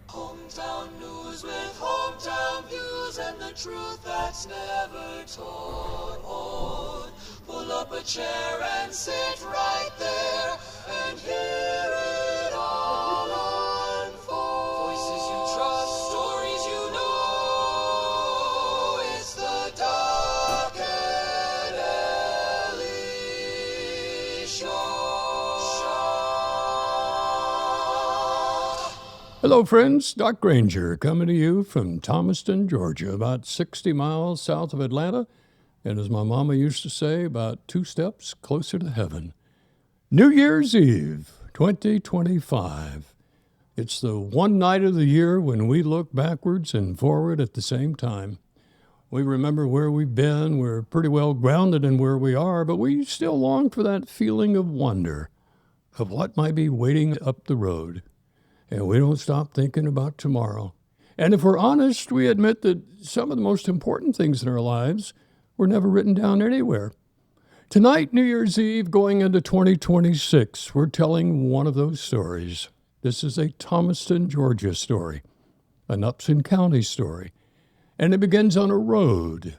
Hometown news with hometown views and the truth that's never told. Pull up a chair and sit right there and hear it all unfold. Voices you trust, stories you know. It's the Doc and Ellie Show. Hello, friends. Doc Granger coming to you from Thomaston, Georgia, about 60 miles south of Atlanta, and as my mama used to say, about 2 steps closer to heaven. New Year's Eve, 2025. It's the one night of the year when we look backwards and forward at the same time. We remember where we've been. We're pretty well grounded in where we are, but we still long for that feeling of wonder of what might be waiting up the road. And we don't stop thinking about tomorrow. And if we're honest, we admit that some of the most important things in our lives were never written down anywhere. Tonight, New Year's Eve, going into 2026, we're telling one of those stories. This is a Thomaston, Georgia story, an Upson County story, and it begins on a road.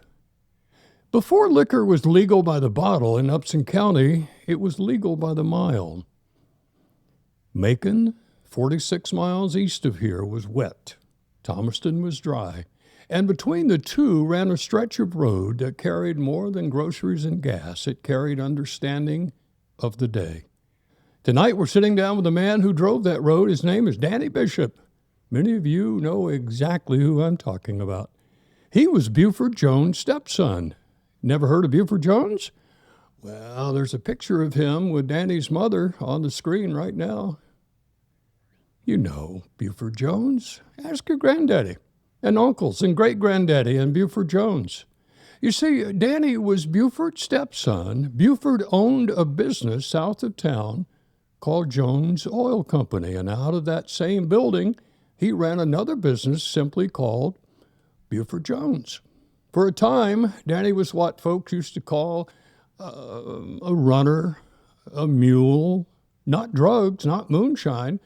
Before liquor was legal by the bottle in Upson County, it was legal by the mile. Macon, 46 miles east of here, was wet. Thomaston was dry. And between the two ran a stretch of road that carried more than groceries and gas. It carried understanding of the day. Tonight we're sitting down with the man who drove that road. His name is Danny Bishop. Many of you know exactly who I'm talking about. He was Buford Jones' stepson. Never heard of Buford Jones? Well, there's a picture of him with Danny's mother on the screen right now. You know Buford Jones. Ask your granddaddy and uncles and great-granddaddy and Buford Jones. You see, Danny was Buford's stepson. Buford owned a business south of town called Jones Oil Company, and out of that same building, he ran another business simply called Buford Jones. For a time, Danny was what folks used to call a runner, a mule, not drugs, not moonshine,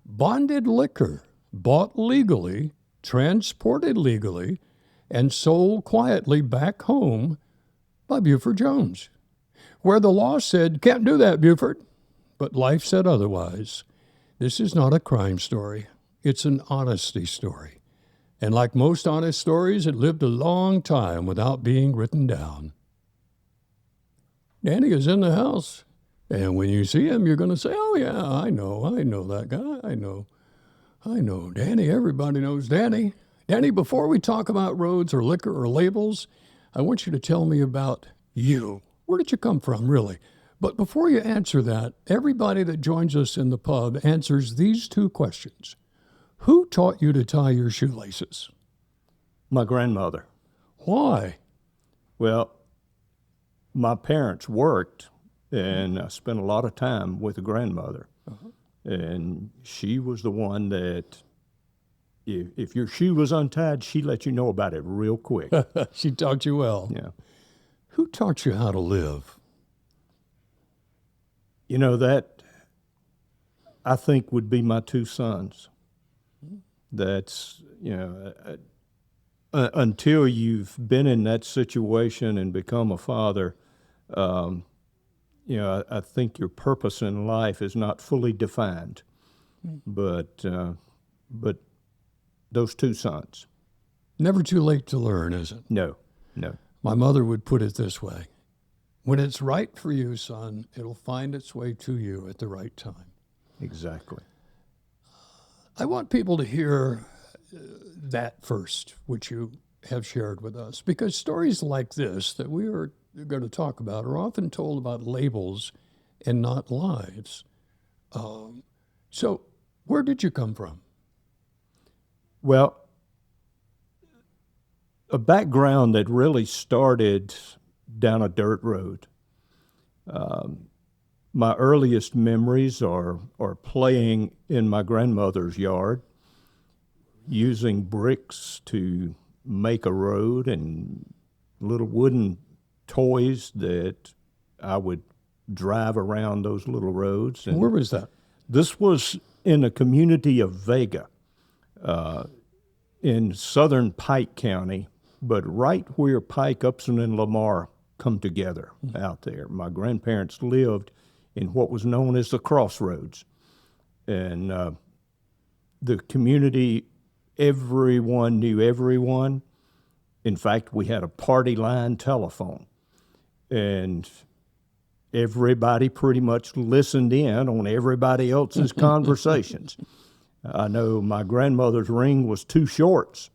bonded liquor, bought legally, transported legally, and sold quietly back home by Buford Jones, where the law said, can't do that, Buford, but life said otherwise. This is not a crime story. It's an honesty story. And like most honest stories, it lived a long time without being written down. Danny is in the house. And when you see him, you're going to say, oh, yeah, I know that guy. I know Danny. Everybody knows Danny. Danny, before we talk about roads or liquor or labels, I want you to tell me about you. Where did you come from, really? But before you answer that, everybody that joins us in the pub answers these 2 questions. Who taught you to tie your shoelaces? My grandmother. Why? Well, my parents worked, and I spent a lot of time with a grandmother. Uh-huh. And she was the one that, if your shoe was untied, she let you know about it real quick. She taught you well. Yeah. Who taught you how to live? You know, that, I think, would be my 2 sons. That's, until you've been in that situation and become a father, I think your purpose in life is not fully defined, but those 2 sons. Never too late to learn, is it? No. My mother would put it this way. When it's right for you, son, it'll find its way to you at the right time. Exactly. I want people to hear that first, which you have shared with us, because stories like this that we are going to talk about are often told about labels and not lives. So where did you come from? Well, a background that really started down a dirt road. My earliest memories are playing in my grandmother's yard, using bricks to make a road and little wooden toys that I would drive around those little roads. And where was that? this was in a community of Vega. in southern Pike County, but right where Pike, Upson, and Lamar come together out there. My grandparents lived in what was known as the Crossroads. And the community, everyone knew everyone. In fact, we had a party line telephone. And everybody pretty much listened in on everybody else's conversations. I know my grandmother's ring was 2 shorts,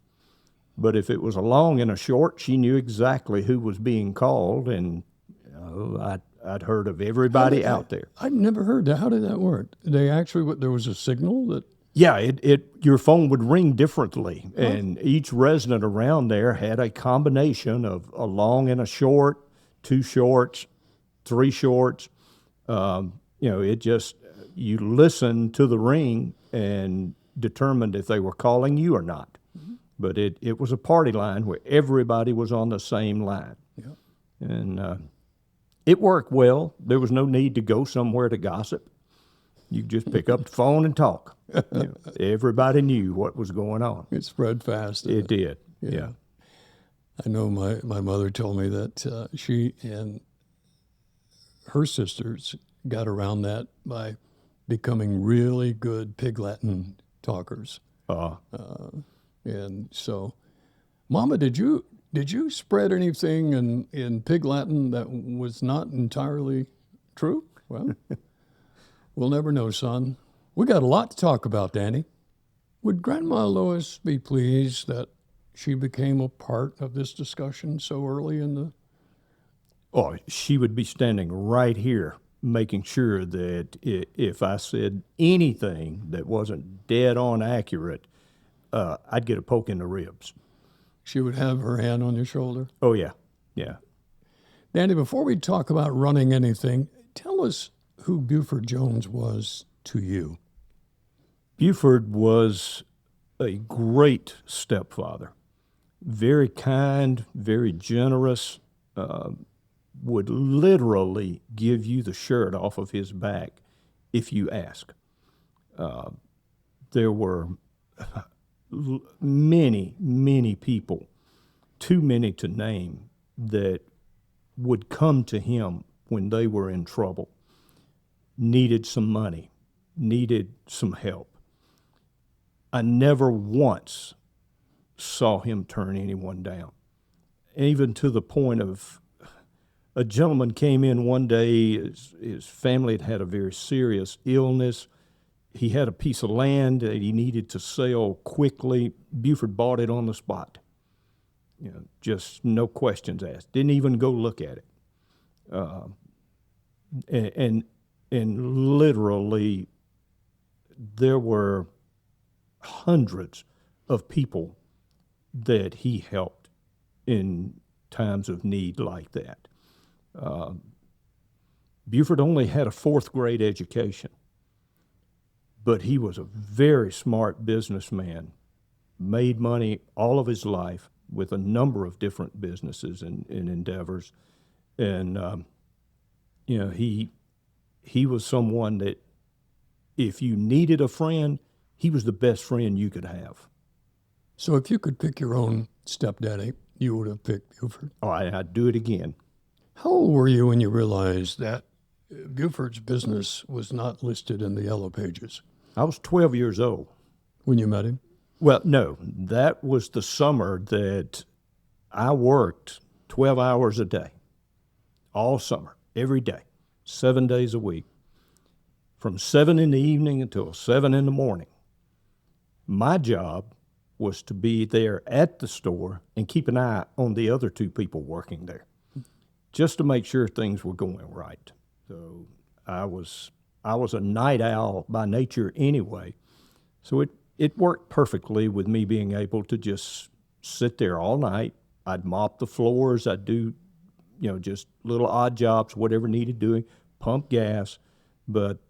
but if it was a long and a short, she knew exactly who was being called, and I'd heard of everybody out there. I'd never heard that. How did that work? There was a signal that... Yeah, your phone would ring differently, and each resident around there had a combination of a long and a short, 2 shorts, 3 shorts. You listened to the ring and determined if they were calling you or not. Mm-hmm. But it was a party line where everybody was on the same line. Yeah. And it worked well. There was no need to go somewhere to gossip. You just pick up the phone and talk. Everybody knew what was going on. It spread fast. It did, yeah. I know my mother told me that she and her sisters got around that by becoming really good Pig Latin talkers. And so, Mama, did you spread anything in Pig Latin that was not entirely true? Well, we'll never know, son. We got a lot to talk about, Danny. Would Grandma Lois be pleased that she became a part of this discussion so early in the... Oh, she would be standing right here making sure that if I said anything that wasn't dead on accurate, I'd get a poke in the ribs. She would have her hand on your shoulder? Oh, yeah, yeah. Danny, before we talk about running anything, tell us who Buford Jones was to you. Buford was a great stepfather, very kind, very generous, would literally give you the shirt off of his back if you ask. There were many, many people, too many to name, that would come to him when they were in trouble, needed some money, needed some help. I never once saw him turn anyone down, even to the point of a gentleman came in one day. His family had had a very serious illness. He had a piece of land that he needed to sell quickly. Buford bought it on the spot. Just no questions asked. Didn't even go look at it. And literally, there were hundreds of people that he helped in times of need like that. Buford only had a 4th grade education, but he was a very smart businessman, made money all of his life with a number of different businesses and endeavors. And, he was someone that if you needed a friend, he was the best friend you could have. So if you could pick your own stepdaddy, you would have picked Buford? Oh, I'd do it again. How old were you when you realized that Buford's business was not listed in the Yellow Pages? I was 12 years old. When you met him? Well, no. That was the summer that I worked 12 hours a day, all summer, every day, 7 days a week, from 7 in the evening until 7 in the morning. My job was to be there at the store and keep an eye on the other 2 people working there, just to make sure things were going right. So I was a night owl by nature anyway, so it worked perfectly with me being able to just sit there all night. I'd mop the floors, I'd do, just little odd jobs, whatever needed doing, pump gas, but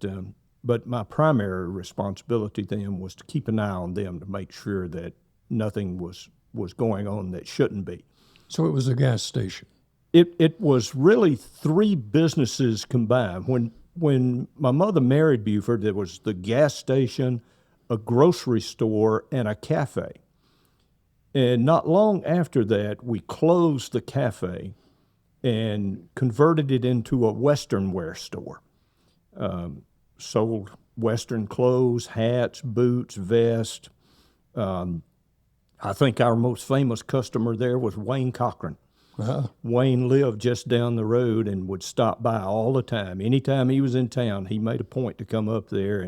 my primary responsibility then was to keep an eye on them to make sure that nothing was going on that shouldn't be. So it was a gas station? It was really 3 businesses combined. When my mother married Buford, there was the gas station, a grocery store and a cafe. And not long after that, we closed the cafe and converted it into a Western wear store. Sold Western clothes, hats, boots, vests. I think our most famous customer there was Wayne Cochran. Wayne lived just down the road and would stop by all the time. Anytime he was in town, he made a point to come up there,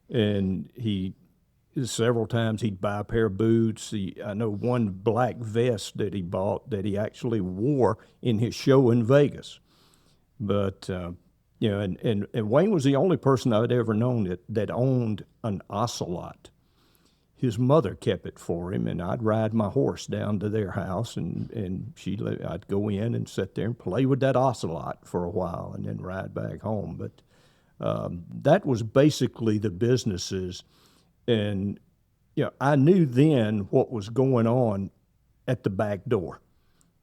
and he several times he'd buy a pair of boots. I know one black vest that he bought that he actually wore in his show in Vegas. But you know, and Wayne was the only person I'd ever known that owned an ocelot. His mother kept it for him, and I'd ride my horse down to their house, and I'd go in and sit there and play with that ocelot for a while, and then ride back home. But that was basically the businesses, and you know, I knew then what was going on at the back door.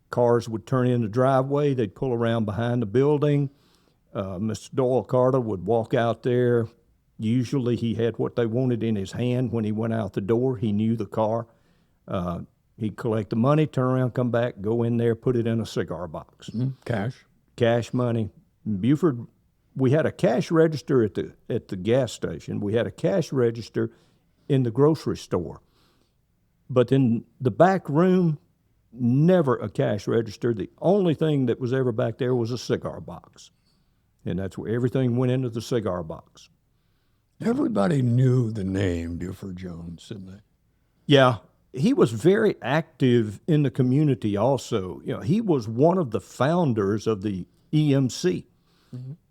Cars would turn in the driveway, they'd pull around behind the building. Mr. Doyle Carter would walk out there. Usually he had what they wanted in his hand when he went out the door. He knew the car. He'd collect the money, turn around, come back, go in there, put it in a cigar box. Cash. Cash money. Buford, we had a cash register at the gas station. We had a cash register in the grocery store. But in the back room, never a cash register. The only thing that was ever back there was a cigar box. And that's where everything went into the cigar box. Everybody knew the name Buford Jones, didn't they? Yeah, he was very active in the community also. You know, he was one of the founders of the EMC.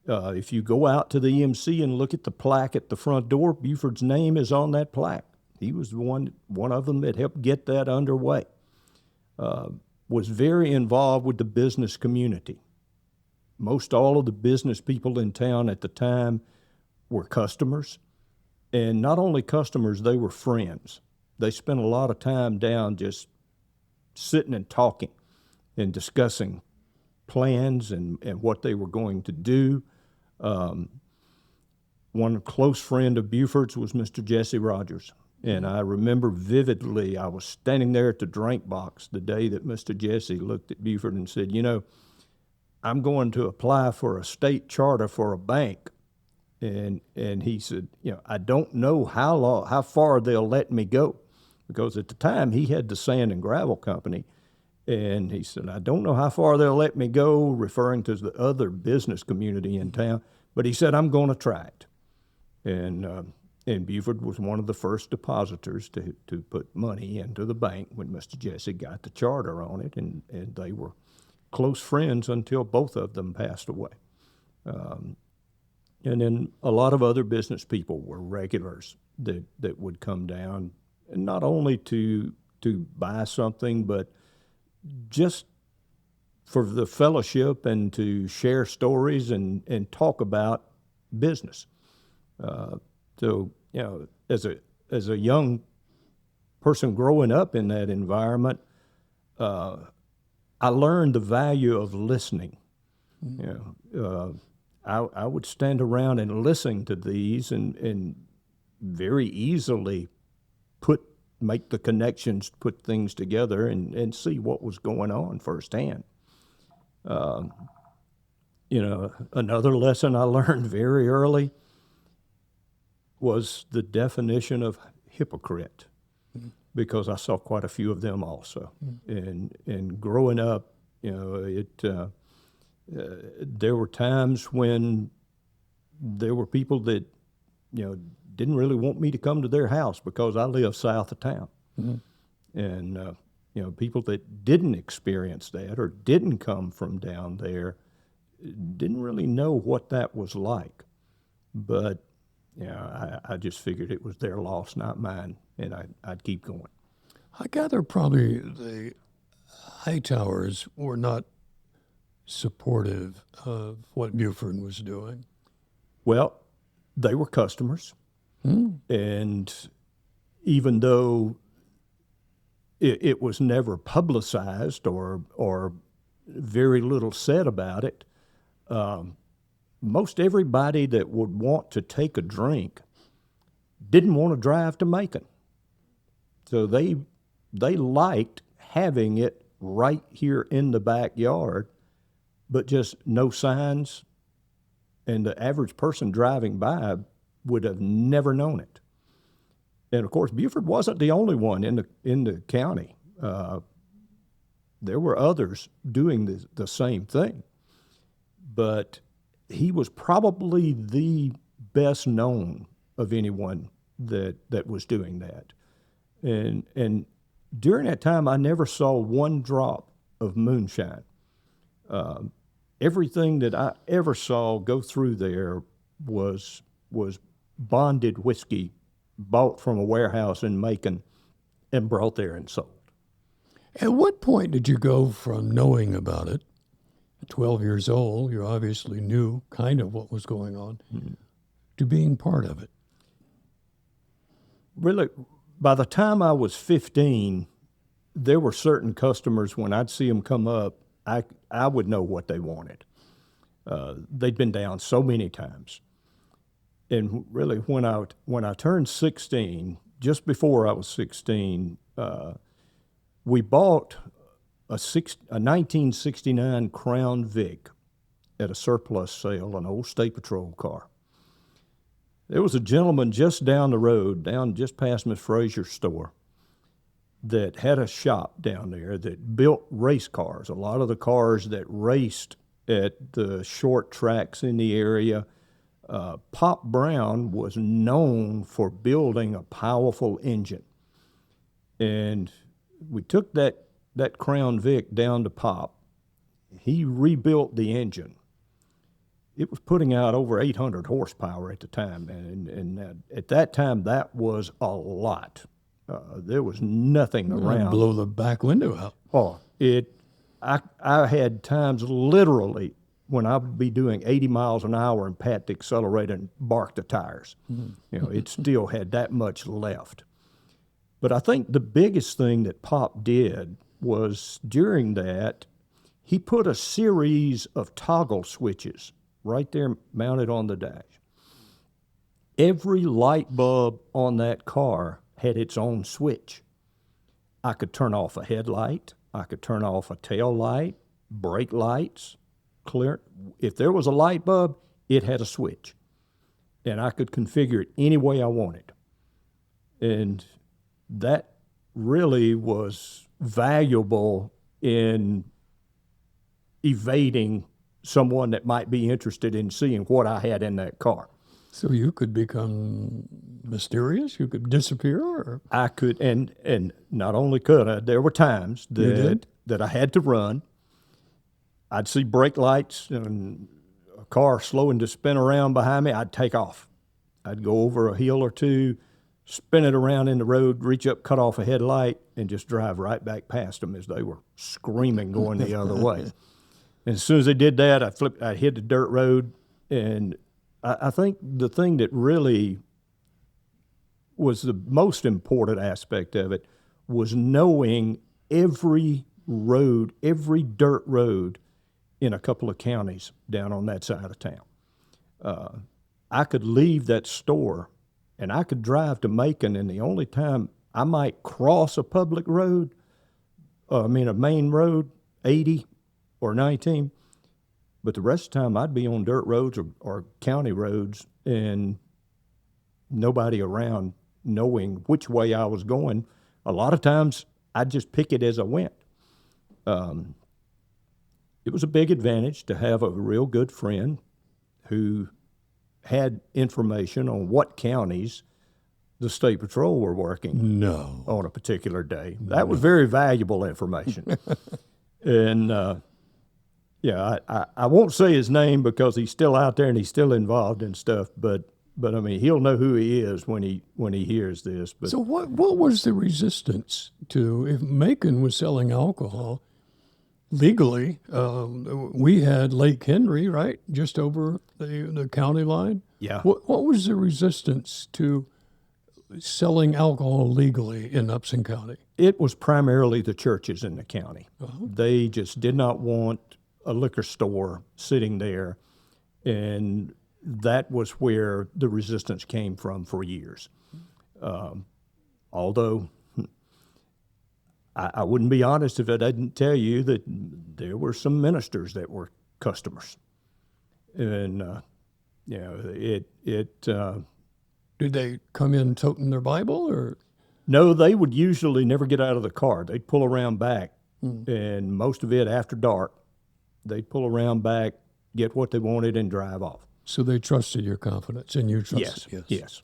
If you go out to the EMC and look at the plaque at the front door, Buford's name is on that plaque. He was one of them that helped get that underway. Was very involved with the business community. Most all of the business people in town at the time were customers, and not only customers, they were friends. They spent a lot of time down just sitting and talking and discussing plans and what they were going to do. One close friend of Buford's was Mr. Jesse Rogers, and I remember vividly, I was standing there at the drink box the day that Mr. Jesse looked at Buford and said, you know, I'm going to apply for a state charter for a bank. And he said, you know, I don't know how far they'll let me go, because at the time he had the sand and gravel company, and he said, I don't know how far they'll let me go, referring to the other business community in town, but he said, I'm going to try it. And Buford was one of the first depositors to put money into the bank when Mr. Jesse got the charter on it, and they were close friends until both of them passed away. And then a lot of other business people were regulars that would come down, and not only to buy something, but just for the fellowship and to share stories and talk about business. So, you know, as a young person growing up in that environment, I learned the value of listening. You know, I would stand around and listen to these and very easily make the connections, put things together, and see what was going on firsthand. You know, another lesson I learned very early was the definition of hypocrite, because I saw quite a few of them also. And growing up, you know, there were times when there were people that, you know, didn't really want me to come to their house because I live south of town. And, you know, people that didn't experience that or didn't come from down there didn't really know what that was like. But, you know, I just figured it was their loss, not mine, and I'd keep going. I gather probably the Hightowers were not supportive of what Buford was doing. Well, they were customers, and even though it was never publicized or very little said about it, most everybody that would want to take a drink didn't want to drive to Macon. So they liked having it right here in the backyard, but just no signs, and the average person driving by would have never known it. And of course, Buford wasn't the only one in the county. There were others doing the same thing, but he was probably the best known of anyone that was doing that. And during that time, I never saw one drop of moonshine. Everything that I ever saw go through there was bonded whiskey bought from a warehouse in Macon and brought there and sold. At what point did you go from knowing about it, 12 years old, you obviously knew kind of what was going on, to being part of it? Really, by the time I was 15, there were certain customers, when I'd see them come up, I would know what they wanted. They'd been down so many times. And really, when I turned 16, just before I was 16, we bought a 1969 Crown Vic at a surplus sale, an old State Patrol car. There was a gentleman just down the road, down just past Miss Frazier's store, that had a shop down there that built race cars. A lot of the cars that raced at the short tracks in the area. Pop Brown was known for building a powerful engine. And we took that Crown Vic down to Pop. He rebuilt the engine. It was putting out over 800 horsepower at the time, and at that time, that was a lot. There was nothing around. Blow the back window out. Oh, I had times literally when I would be doing 80 miles an hour and pat the accelerator and bark the tires. It still had that much left. But I think the biggest thing that Pop did was during that, he put a series of toggle switches right there mounted on the dash. Every light bulb on that car had its own switch. I could turn off a headlight. I could turn off a tail light, brake lights, clear. If there was a light bulb, it had a switch. And I could configure it any way I wanted. And that really was valuable in evading someone that might be interested in seeing what I had in that car. So you could become mysterious? You could disappear? Or? I could, and not only could I, there were times that I had to run. I'd see brake lights and a car slowing to spin around behind me. I'd take off. I'd go over a hill or two, spin it around in the road, reach up, cut off a headlight, and just drive right back past them as they were screaming going the other way. And as soon as they did that, I'd hit the dirt road. And I think the thing that really was the most important aspect of it was knowing every road, every dirt road in a couple of counties down on that side of town. I could leave that store and I could drive to Macon, and the only time I might cross a public road, a main road, 80 or 19, but the rest of the time I'd be on dirt roads or county roads and nobody around knowing which way I was going. A lot of times I'd just pick it as I went. It was a big advantage to have a real good friend who had information on what counties the State Patrol were working on a particular day. That was very valuable information. And I won't say his name because he's still out there and he's still involved in stuff, but I mean, he'll know who he is when he hears this. But so what was the resistance to, if Macon was selling alcohol legally? We had Lake Henry, right, just over the county line. Yeah. What was the resistance to selling alcohol legally in Upson County? It was primarily the churches in the county. They just did not want a liquor store sitting there, and that was where the resistance came from for years. Although I wouldn't be honest if I didn't tell you that there were some ministers that were customers. And, Did they come in toting their Bible, or? No, they would usually never get out of the car. They'd pull around back, and most of it after dark, they'd pull around back, get what they wanted, and drive off. So they trusted your confidence, and you trusted. Yes.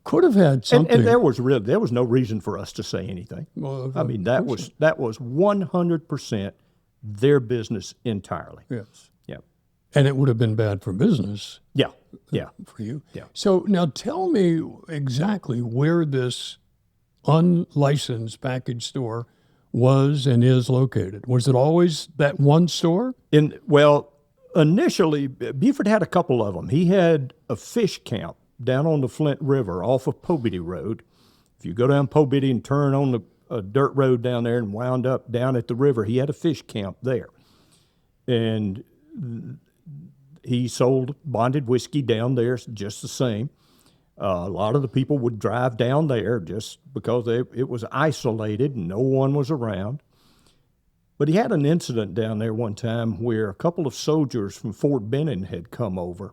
Could have had something. And there was no reason for us to say anything. Well, I mean, that was 100% their business entirely. Yes. Yeah. And it would have been bad for business. Yeah. For you. Yeah. So now tell me exactly where this unlicensed package store was and is located. Was it always that one store? Initially, Buford had a couple of them. He had a fish camp down on the Flint River off of Pobity Road. If you go down Pobity and turn on a dirt road down there and wound up down at the river, he had a fish camp there. And he sold bonded whiskey down there just the same. A lot of the people would drive down there just because it was isolated and no one was around. But he had an incident down there one time where a couple of soldiers from Fort Benning had come over,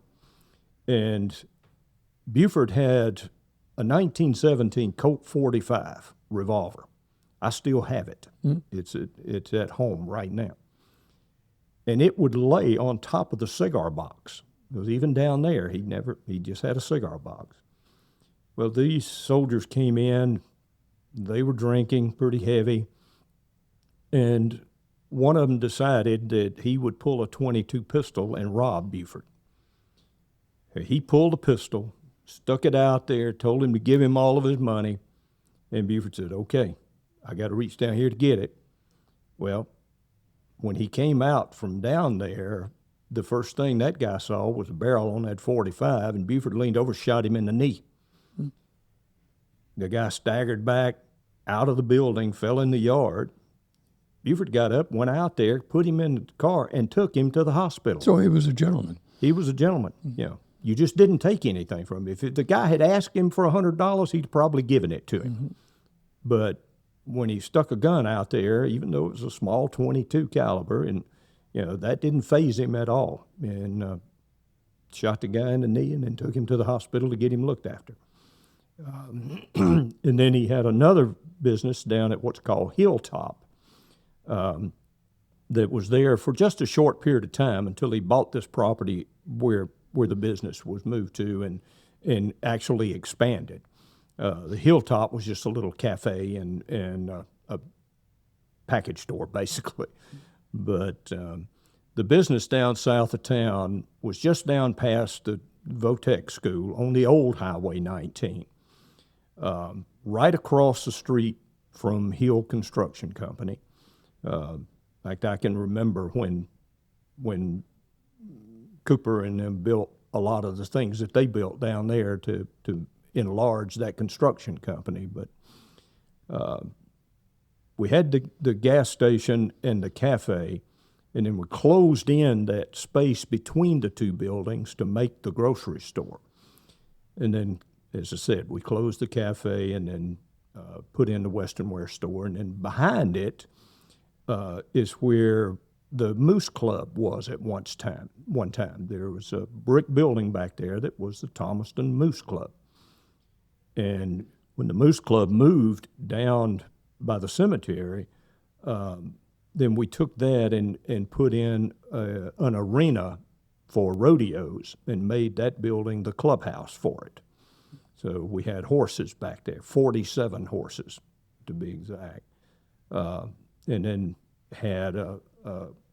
and Buford had a 1917 Colt 45 revolver. I still have it. It's at home right now. And it would lay on top of the cigar box. Because even down there, he just had a cigar box. Well, these soldiers came in, they were drinking pretty heavy, and one of them decided that he would pull a .22 pistol and rob Buford. He pulled a pistol, stuck it out there, told him to give him all of his money, and Buford said, okay, I got to reach down here to get it. Well, when he came out from down there, the first thing that guy saw was a barrel on that 45, and Buford leaned over, shot him in the knee. The guy staggered back out of the building, fell in the yard. Buford got up, went out there, put him in the car, and took him to the hospital. So he was a gentleman. He was a gentleman, You just didn't take anything from him. If the guy had asked him for $100, he'd probably given it to him. But when he stuck a gun out there, even though it was a small .22 caliber, and that didn't faze him at all, and shot the guy in the knee and then took him to the hospital to get him looked after. And then he had another business down at what's called Hilltop that was there for just a short period of time until he bought this property where the business was moved to and actually expanded. The Hilltop was just a little cafe and a package store, basically. But the business down south of town was just down past the Votech School on the old Highway 19, right across the street from Hill Construction Company. In fact, I can remember when Cooper and them built a lot of the things that they built down there to enlarge that construction company. But we had the gas station and the cafe, and then we closed in that space between the two buildings to make the grocery store. And then, as I said, we closed the cafe and then put in the Western Wear store. And then behind it is where the Moose Club was at one time. There was a brick building back there that was the Thomaston Moose Club. And when the Moose Club moved down by the cemetery, then we took that and put in an arena for rodeos and made that building the clubhouse for it. So we had horses back there, 47 horses to be exact. And then had a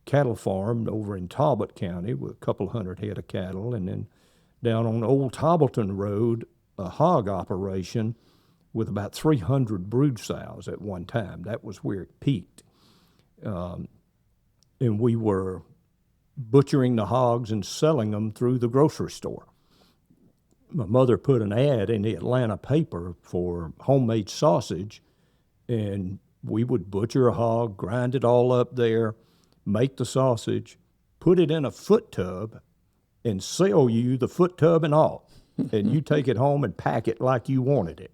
cattle farm over in Talbot County with a couple hundred head of cattle, and then down on Old Tobbleton Road, a hog operation with about 300 brood sows at one time. That was where it peaked. And we were butchering the hogs and selling them through the grocery store. My mother put an ad in the Atlanta paper for homemade sausage, and we would butcher a hog, grind it all up there, make the sausage, put it in a foot tub, and sell you the foot tub and all. and you take it home and pack it like you wanted it.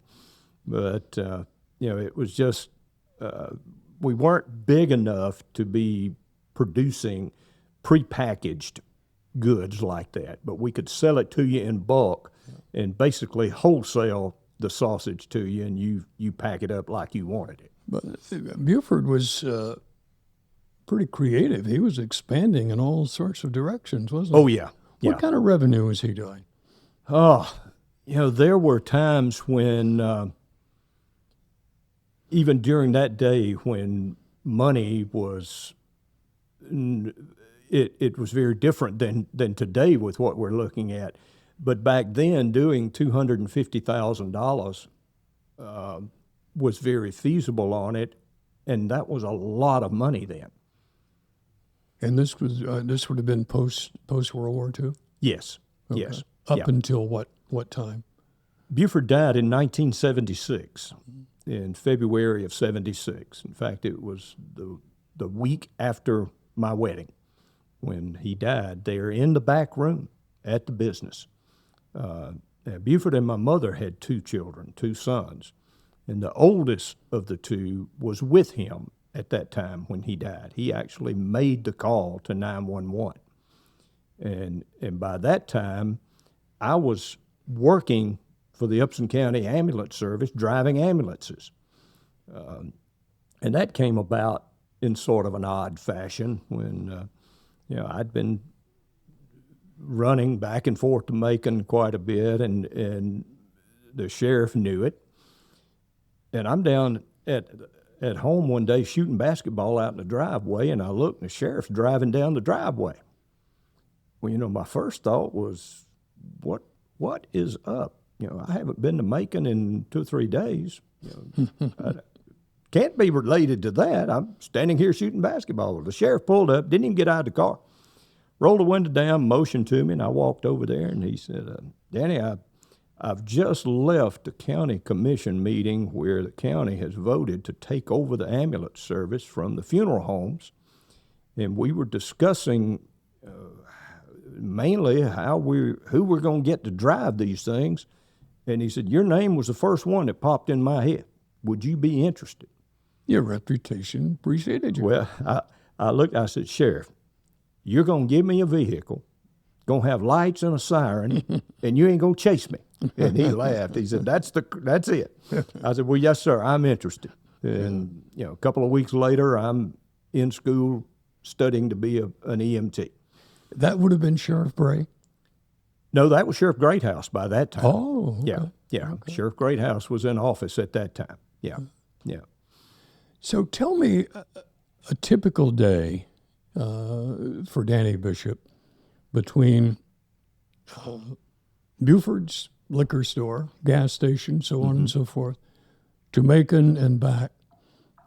But, it was just, we weren't big enough to be producing prepackaged goods like that, but we could sell it to you in bulk and basically wholesale the sausage to you, and you pack it up like you wanted it. But Buford was pretty creative. He was expanding in all sorts of directions, wasn't he? Oh, yeah. What kind of revenue was he doing? Oh, there were times when, even during that day, when money was, it was very different than today with what we're looking at. But back then, doing $250,000 was very feasible on it, and that was a lot of money then. And this was this would have been post World War II? Yes, Okay. yes. Up until what time? Buford died in 1976, in February of 76. In fact, it was the week after my wedding when he died there in the back room at the business. Buford and my mother had two children, two sons, and the oldest of the two was with him at that time when he died. He actually made the call to 911. And by that time, I was working for the Upson County Ambulance Service, driving ambulances. And that came about in sort of an odd fashion when, I'd been running back and forth to Macon quite a bit, and the sheriff knew it. And I'm down at home one day shooting basketball out in the driveway, and I look, and the sheriff's driving down the driveway. Well, my first thought was, what is up? I haven't been to Macon in 2 or 3 days. Can't be related to that. I'm standing here shooting basketball. The sheriff pulled up, didn't even get out of the car, rolled the window down, motioned to me, and I walked over there, and he said, Danny, I've just left the county commission meeting where the county has voted to take over the ambulance service from the funeral homes, and we were discussing mainly who we're going to get to drive these things. And he said, your name was the first one that popped in my head. Would you be interested? Your reputation preceded you. Well, I looked, I said, Sheriff, you're going to give me a vehicle, going to have lights and a siren, and you ain't going to chase me. And he laughed. He said, that's it. I said, well, yes, sir, I'm interested. And, a couple of weeks later, I'm in school studying to be an EMT. That would have been Sheriff Bray? No, that was Sheriff Greathouse by that time. Oh, okay. Yeah. Okay. Sheriff Greathouse was in office at that time. Yeah. So tell me a typical day for Danny Bishop between Buford's liquor store, gas station, so on and so forth, to Macon and back.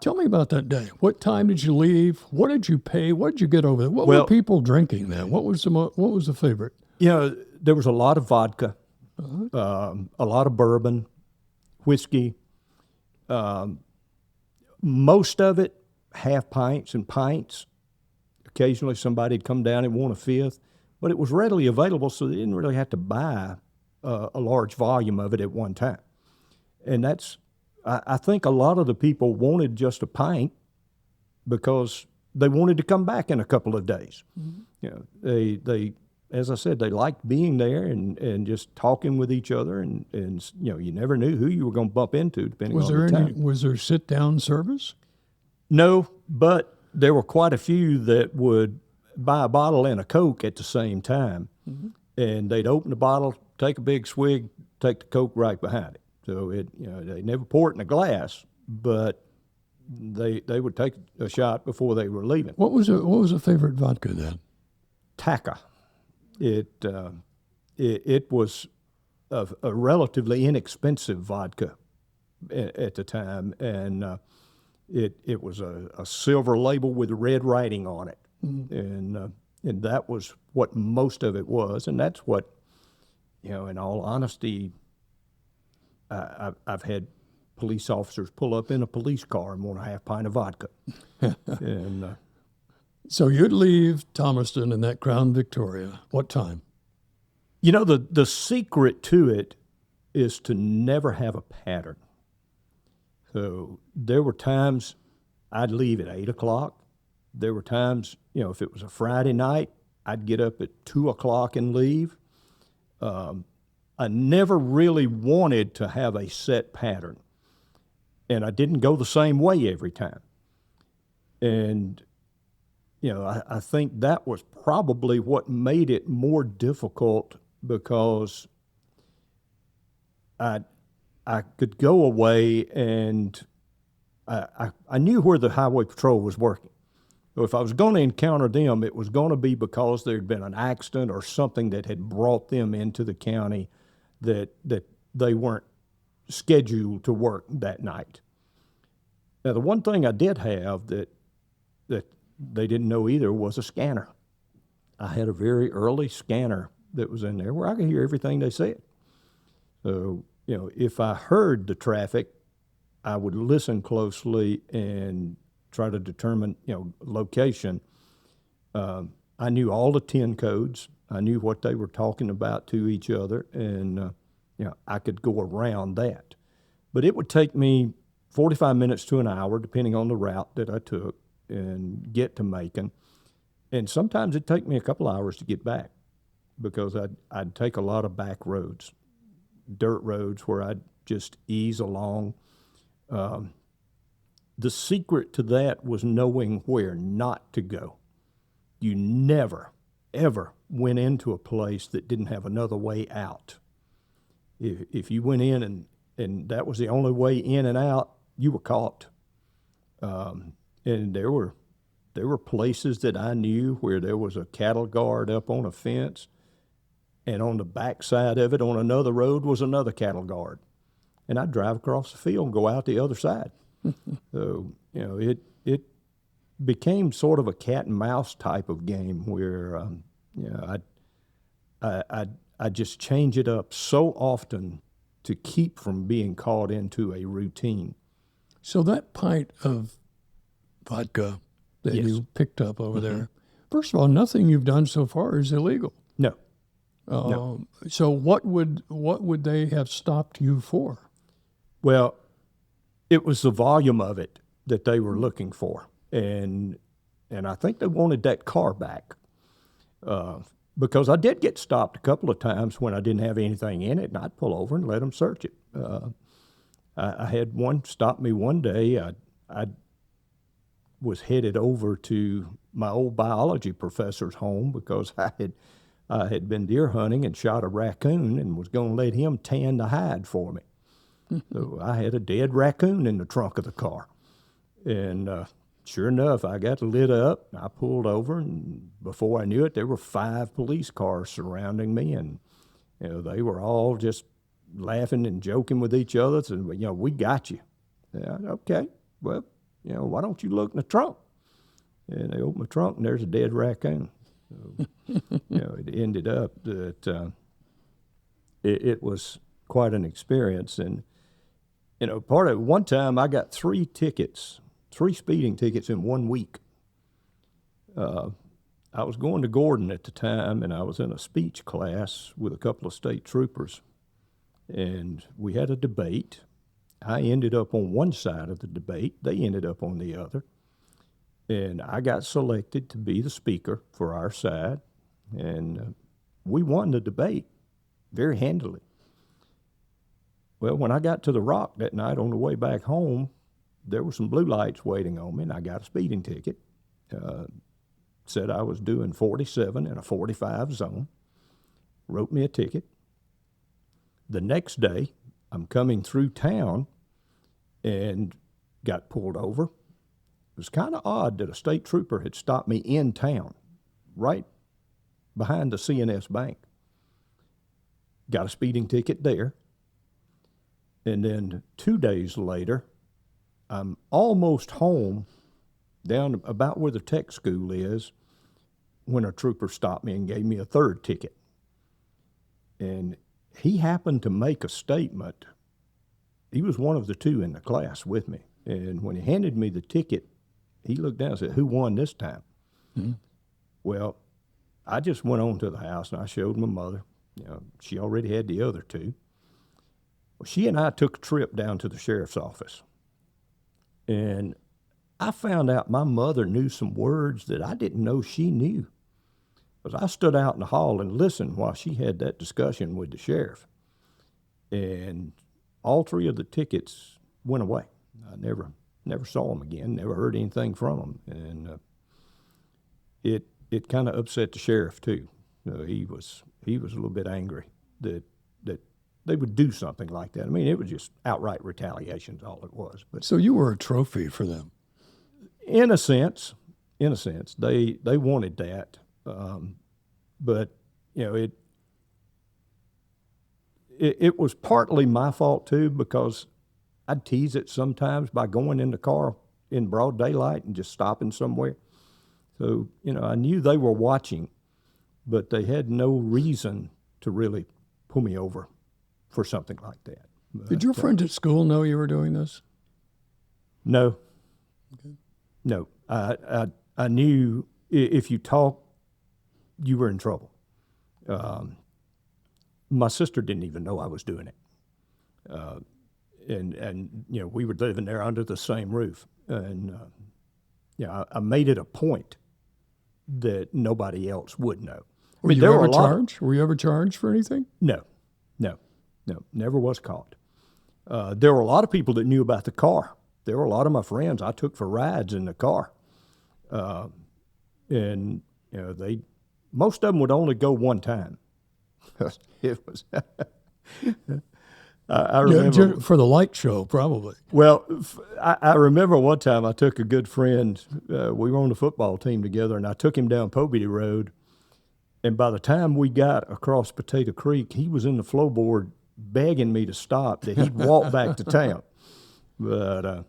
Tell me about that day. What time did you leave? What did you pay? What did you get over there? What were people drinking then? What was the favorite? There was a lot of vodka, a lot of bourbon, whiskey. Most of it half pints and pints. Occasionally somebody'd come down and want a fifth, but it was readily available, so they didn't really have to buy a large volume of it at one time. And I think a lot of the people wanted just a pint because they wanted to come back in a couple of days. They as I said, they liked being there and just talking with each other, and you never knew who you were going to bump into depending on the time. Was there sit-down service? No, but there were quite a few that would buy a bottle and a Coke at the same time, and they'd open the bottle, take a big swig, take the Coke right behind it. So they never pour it in a glass, but they would take a shot before they were leaving. What was a favorite vodka then? Taka. It was a relatively inexpensive vodka at the time, and it was a silver label with red writing on it, and that was what most of it was, and that's what, in all honesty, I've had police officers pull up in a police car and want a half pint of vodka. And so you'd leave Thomaston in that Crown Victoria. What time? You know, the secret to it is to never have a pattern. So there were times I'd leave at 8 o'clock. There were times, you know, if it was a Friday night, I'd get up at 2 o'clock and leave. I never really wanted to have a set pattern, and I didn't go the same way every time. And, you know, I think that was probably what made it more difficult, because I could go away and I knew where the highway patrol was working. So if I was going to encounter them, it was going to be because there had been an accident or something that had brought them into the county that they weren't scheduled to work that night. Now, the one thing I did have that they didn't know either was a scanner. I had a very early scanner that was in there where I could hear everything they said. So, you know, if I heard the traffic, I would listen closely and try to determine, you know, location. I knew all the 10 codes. I knew what they were talking about to each other, and, you know, I could go around that. But it would take me 45 minutes to an hour, depending on the route that I took, and get to Macon. And sometimes it'd take me a couple hours to get back, because I'd take a lot of back roads, dirt roads where I'd just ease along. The secret to that was knowing where not to go. You never, ever went into a place that didn't have another way out. If you went in and that was the only way in and out, you were caught. And there were places that I knew where there was a cattle guard up on a fence, and on the back side of it on another road was another cattle guard. And I'd drive across the field and go out the other side. So, you know, it became sort of a cat and mouse type of game where, you know, I just change it up so often to keep from being caught into a routine. So that pint of vodka that Yes. you picked up over there, first of all, nothing you've done so far is illegal. No. No. So what would they have stopped you for? Well, it was the volume of it that they were looking for, and I think they wanted that car back, because I did get stopped a couple of times when I didn't have anything in it, and I'd pull over and let them search it. I had one stop me one day. I was headed over to my old biology professor's home because I had been deer hunting and shot a raccoon and was going to let him tan the hide for me. So I had a dead raccoon in the trunk of the car. And sure enough, I got lit up. I pulled over, and before I knew it, there were 5 police cars surrounding me. And, you know, they were all just laughing and joking with each other. So, you know, we got you. Yeah, okay, well, you know, why don't you look in the trunk? And they opened my trunk, and there's a dead raccoon. So, you know, it ended up that it was quite an experience. And, you know, part of it, one time I got 3 speeding tickets in 1 week. I was going to Gordon at the time, and I was in a speech class with a couple of state troopers, and we had a debate. I ended up on one side of the debate. They ended up on the other. And I got selected to be the speaker for our side, and we won the debate very handily. Well, when I got to the Rock that night on the way back home, there were some blue lights waiting on me, and I got a speeding ticket. Said I was doing 47 in a 45 zone, wrote me a ticket. The next day, I'm coming through town and got pulled over. It was kind of odd that a state trooper had stopped me in town, right behind the CNS Bank. Got a speeding ticket there. And then 2 days later, I'm almost home, down about where the tech school is, when a trooper stopped me and gave me a 3rd ticket. And he happened to make a statement. He was one of the 2 in the class with me. And when he handed me the ticket, he looked down and said, "Who won this time?" Mm-hmm. Well, I just went on to the house and I showed my mother. She already had the other two. Well, she and I took a trip down to the sheriff's office. And I found out my mother knew some words that I didn't know she knew. Because I stood out in the hall and listened while she had that discussion with the sheriff. And all three of the tickets went away. I never saw them again, never heard anything from them. And it kind of upset the sheriff, too. He was a little bit angry that they would do something like that. I mean, it was just outright retaliation is all it was. But So you were a trophy for them. in a sense, they wanted that. But, it was partly my fault, too, because I'd tease it sometimes by going in the car in broad daylight and just stopping somewhere. So, I knew they were watching, but they had no reason to really pull me over for something like that. Did your friends at school know you were doing this? No. Okay. No. I knew if you talked, you were in trouble. My sister didn't even know I was doing it. And we were living there under the same roof. And, I made it a point that nobody else would know. Were you ever charged? Were you ever charged for anything? No, never was caught. There were a lot of people that knew about the car. There were a lot of my friends I took for rides in the car. And, most of them would only go one time. It was, I remember. For the light show, probably. Well, I remember one time I took a good friend, we were on the football team together, and I took him down Pobity Road. And by the time we got across Potato Creek, he was in the floorboard begging me to stop, that he'd walk back to town. But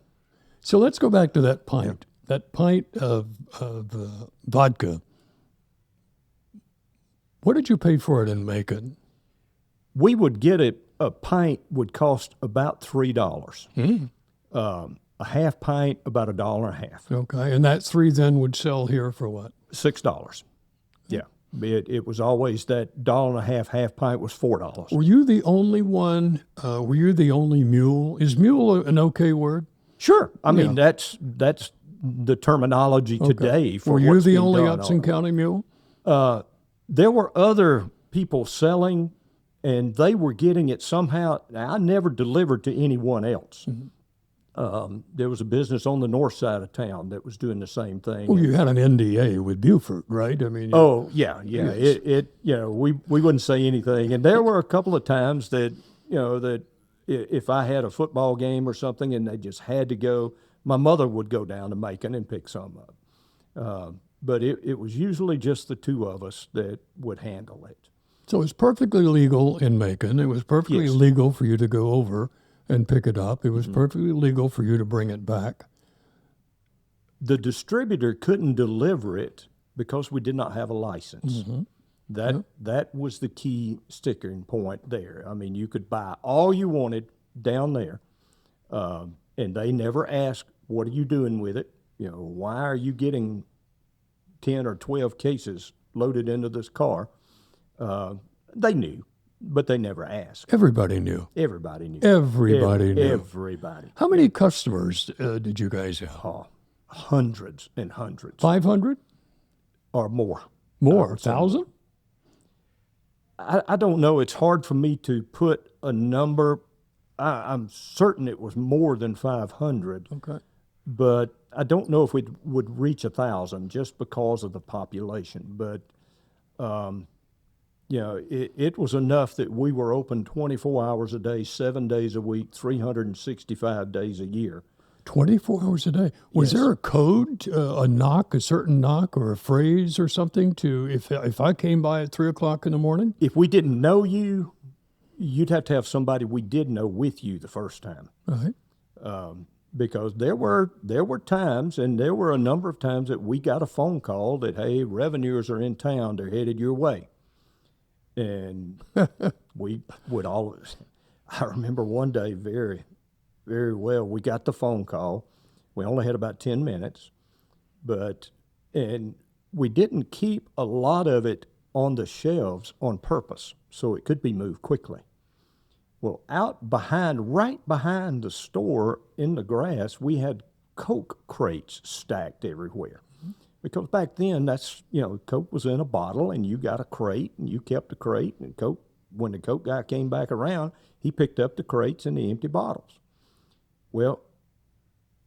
so let's go back to that pint. Yeah. That pint of vodka. What did you pay for it in Macon? We would get it. A pint would cost about $3. A half pint, about $1.50. Okay, and that $3 then would sell here for what? $6. Yeah. It was always that $1.50 half pint was $4. Were you the only one? Were you the only mule? Is mule an okay word? Sure. I mean, that's the terminology today. For were you the only Upson County mule? There were other people selling, and they were getting it somehow. I never delivered to anyone else. Mm-hmm. There was a business on the north side of town that was doing the same thing. Well, you had an NDA with Buford, right? I mean. Yeah. Yes. We wouldn't say anything, and there were a couple of times that that if I had a football game or something and they just had to go, my mother would go down to Macon and pick some up. But it was usually just the two of us that would handle it. So it's perfectly legal in Macon. It was perfectly legal for you to go over and pick it up. It was perfectly legal for you to bring it back. The distributor couldn't deliver it because we did not have a license. Mm-hmm. That was the key sticking point there. I mean, you could buy all you wanted down there, and they never asked, what are you doing with it? Why are you getting 10 or 12 cases loaded into this car? They knew, but they never asked. Everybody knew. Everybody knew. Everybody knew. Everybody. How many customers did you guys have? Hundreds and hundreds. 500? Or more. More? 1,000? I don't know. It's hard for me to put a number. I'm certain it was more than 500. Okay. But I don't know if we would reach 1,000 just because of the population. But, it was enough that we were open 24 hours a day, 7 days a week, 365 days a year. 24 hours a day. Was there a code, a knock, a certain knock or a phrase or something to, if I came by at 3 o'clock in the morning? If we didn't know you, you'd have to have somebody we did know with you the first time. Right. Because there were times, and there were a number of times that we got a phone call that, hey, revenuers are in town, they're headed your way. And we would always, I remember one day very, very well, we got the phone call. We only had about 10 minutes, and we didn't keep a lot of it on the shelves on purpose so it could be moved quickly. Well, right behind the store in the grass, we had Coke crates stacked everywhere. Because back then, Coke was in a bottle, and you got a crate, and you kept the crate, and when the Coke guy came back around, he picked up the crates and the empty bottles. Well,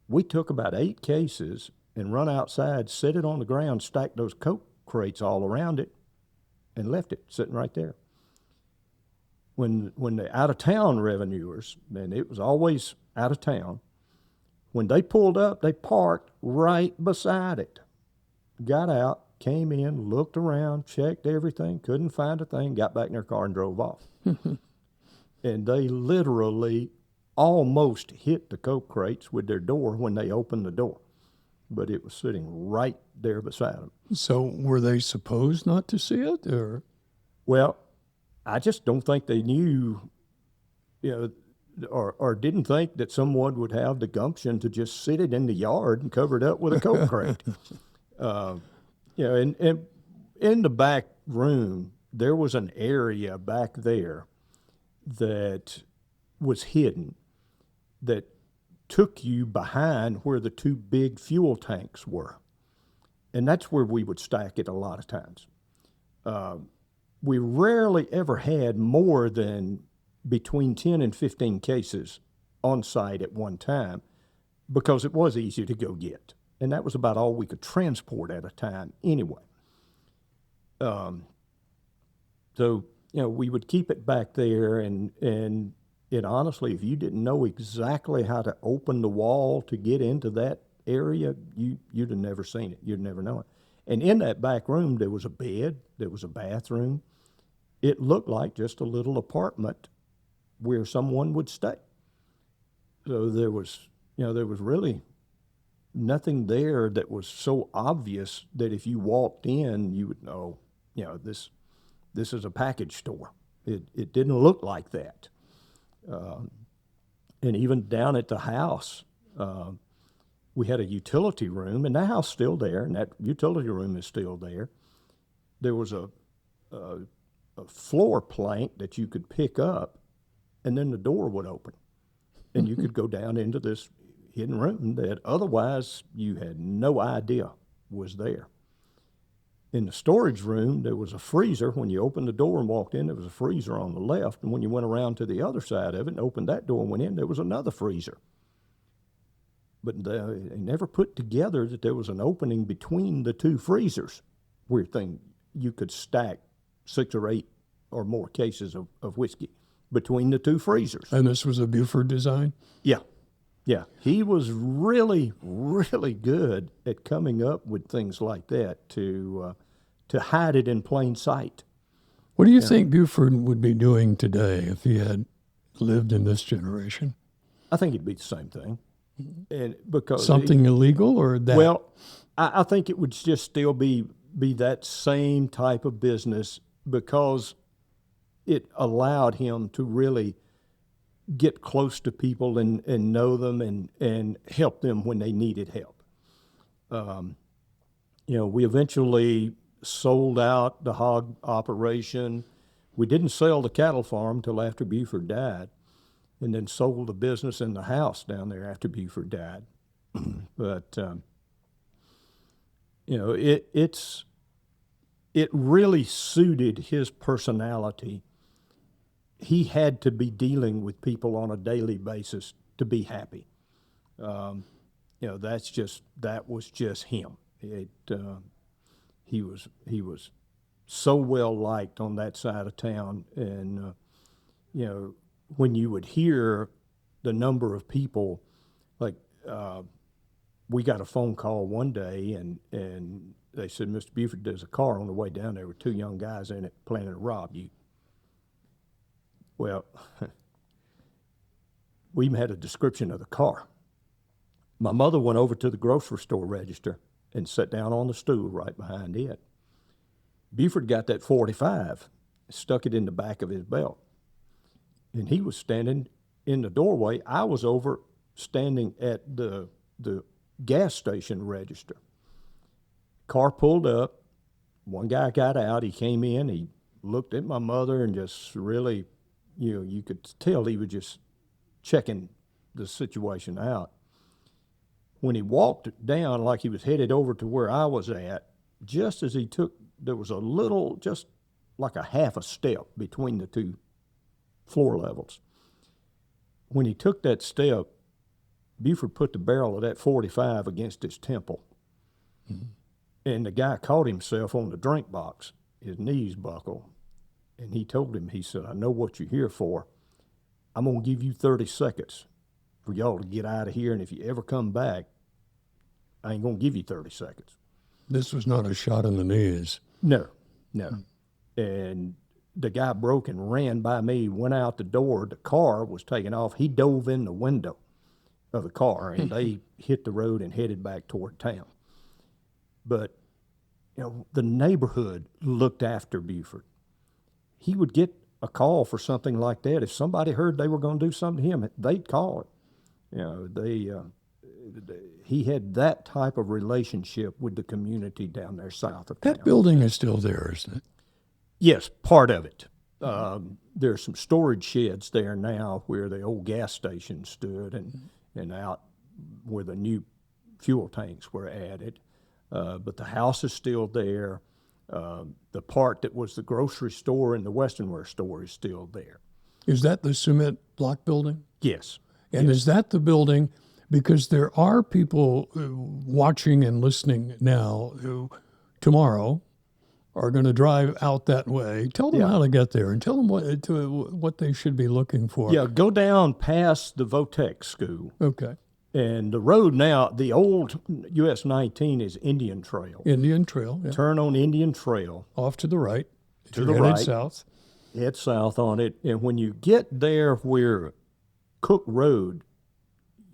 we took about 8 cases and run outside, set it on the ground, stacked those Coke crates all around it, and left it sitting right there. When the out-of-town revenuers, and it was always out of town, when they pulled up, they parked right beside it. Got out, came in, looked around, checked everything, couldn't find a thing, got back in their car and drove off. And they literally almost hit the Coke crates with their door when they opened the door. But it was sitting right there beside them. So were they supposed not to see it, or? Well, I just don't think they knew, or didn't think that someone would have the gumption to just sit it in the yard and cover it up with a Coke crate. And in the back room, there was an area back there that was hidden that took you behind where the 2 big fuel tanks were. And that's where we would stack it a lot of times. We rarely ever had more than between 10 and 15 cases on site at one time because it was easy to go get. And that was about all we could transport at a time anyway. So, we would keep it back there, and it honestly, if you didn't know exactly how to open the wall to get into that area, you'd have never seen it. You'd never know it. And in that back room, there was a bed, there was a bathroom. It looked like just a little apartment where someone would stay. So there was really nothing there that was so obvious that if you walked in, you would know, this is a package store. It didn't look like that. And even down at the house, we had a utility room, and that house is still there, and that utility room is still there. There was a floor plank that you could pick up, and then the door would open, and you could go down into this hidden room that otherwise you had no idea was there. In the storage room, there was a freezer. When you opened the door and walked in, there was a freezer on the left, and when you went around to the other side of it and opened that door and went in, there was another freezer. But they never put together that there was an opening between the 2 freezers where you could stack 6 or 8 or more cases of whiskey between the 2 freezers. And this was a Buford design? Yeah. He was really, really good at coming up with things like that to hide it in plain sight. What do you think Buford would be doing today if he had lived in this generation? I think it'd be the same thing. And because something illegal or that? Well, I think it would just still be that same type of business because it allowed him to really get close to people and know them and help them when they needed help. We eventually sold out the hog operation. We didn't sell the cattle farm till after Buford died, and then sold the business in the house down there after Buford died. But, it really suited his personality. He had to be dealing with people on a daily basis to be happy. That was just him. He was so well liked on that side of town, and when you would hear the number of people, like we got a phone call one day, and they said, "Mr. Buford, there's a car on the way down there with 2 young guys in it planning to rob you." Well, we even had a description of the car. My mother went over to the grocery store register and sat down on the stool right behind it. Buford got that .45, stuck it in the back of his belt, and he was standing in the doorway. I was over standing at the gas station register. Car pulled up. one guy got out, he came in, he looked at my mother and just really, you could tell he was just checking the situation out. When he walked down like he was headed over to where I was at, just as he took, there was a little, just like a half a step between the two floor levels. When he took that step, Buford put the barrel of that 45 against his temple. Mm-hmm. And the guy caught himself on the drink box, his knees buckled. And he told him, he said, I know what you're here for. I'm going to give you 30 seconds for y'all to get out of here. And if you ever come back, I ain't going to give you 30 seconds. This was not a shot in the knees. No. And the guy broke and ran by me, went out the door. The car was taking off. He dove in the window of the car, and they hit the road and headed back toward town. But, the neighborhood looked after Buford. He would get a call for something like that. If somebody heard they were going to do something to him, they'd call it. He had that type of relationship with the community down there south of town. That building is still there, isn't it? Yes, part of it. There's some storage sheds there now where the old gas station stood, and out where the new fuel tanks were added. But the house is still there. The part that was the grocery store and the Western Wear store is still there. Is that the cement block building? Yes. And is that the building, because there are people watching and listening now who tomorrow are going to drive out that way. Tell them how to get there, and tell them what they should be looking for. Yeah, go down past the Votech school. Okay. And the road now, the old US 19 is Indian Trail. Indian Trail, yeah. Turn on Indian Trail. Off to the right. To the headed right. South. Head south on it. And when you get there where Cook Road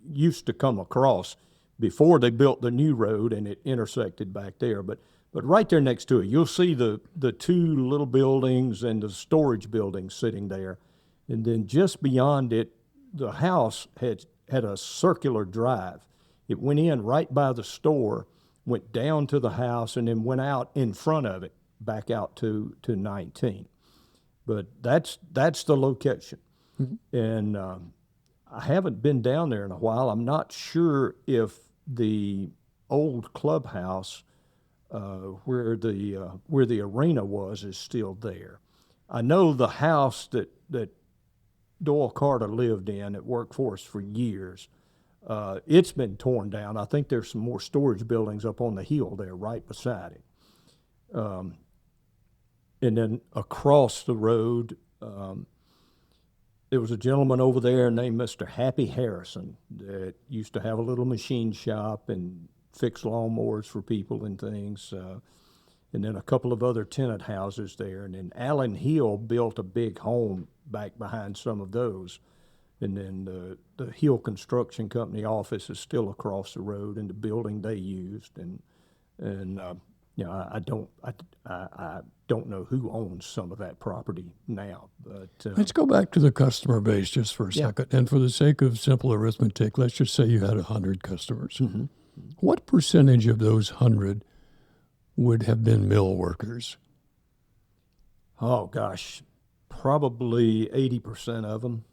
used to come across before they built the new road and it intersected back there, but right there next to it, you'll see the two little buildings and the storage building sitting there. And then just beyond it, the house had a circular drive. It went in right by the store, went down to the house, and then went out in front of it, back out to 19. But that's the location. Mm-hmm. And I haven't been down there in a while. I'm not sure if the old clubhouse where the arena was is still there. I know the house that Doyle Carter lived in at worked for us for years. It's been torn down. I think there's some more storage buildings up on the hill there right beside it. And then across the road, there was a gentleman over there named Mr. Happy Harrison that used to have a little machine shop and fix lawnmowers for people and things. And then a couple of other tenant houses there. And then Allen Hill built a big home back behind some of those. And then the Hill Construction Company office is still across the road in the building they used. And I don't know who owns some of that property now. But let's go back to the customer base just for a second. And for the sake of simple arithmetic, let's just say you had 100 customers. Mm-hmm. What percentage of those 100 would have been mill workers? Oh, gosh, probably 80% of them.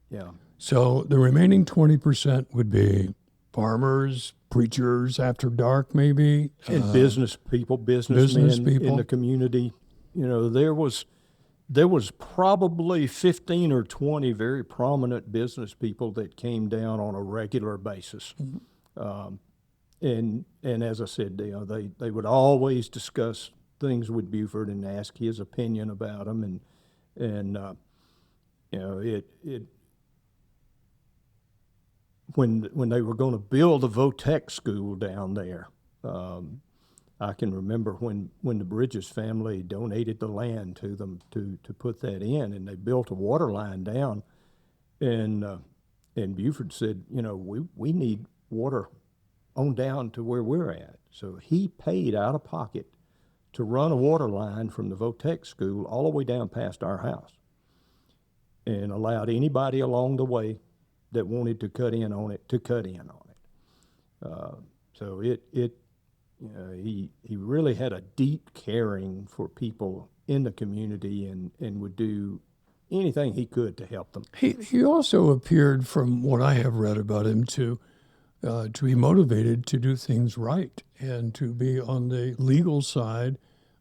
Yeah. So the remaining 20% would be farmers, preachers after dark, maybe? And business people, businessmen in the community. There was probably 15 or 20 very prominent business people that came down on a regular basis. Mm-hmm. And as I said, they would always discuss things with Buford and ask his opinion about them, and when they were going to build the Votech school down there, I can remember when the Bridges family donated the land to them to put that in, and they built a water line down, and Buford said, we need water on down to where we're at. So he paid out of pocket to run a water line from the Votech school all the way down past our house, and allowed anybody along the way that wanted to cut in on it to cut in on it. So He really had a deep caring for people in the community and would do anything he could to help them. He also appeared, from what I have read about him, to be motivated to do things right and to be on the legal side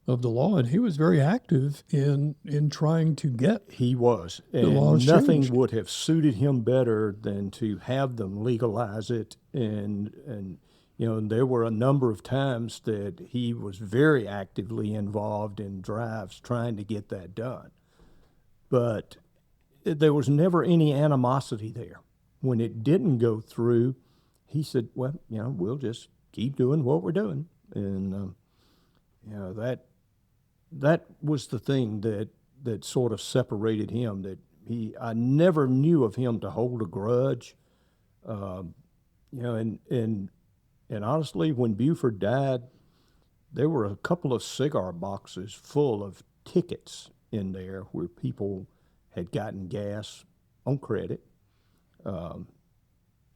of the law. And he was very active in trying to get He was. the And laws nothing changed. would have suited him better than to have them legalize it. And there were a number of times that he was very actively involved in drives trying to get that done. But there was never any animosity there. When it didn't go through, he said, well, we'll just keep doing what we're doing. And, that was the thing that sort of separated him, that I never knew of him to hold a grudge. And honestly, when Buford died, there were a couple of cigar boxes full of tickets in there where people had gotten gas on credit.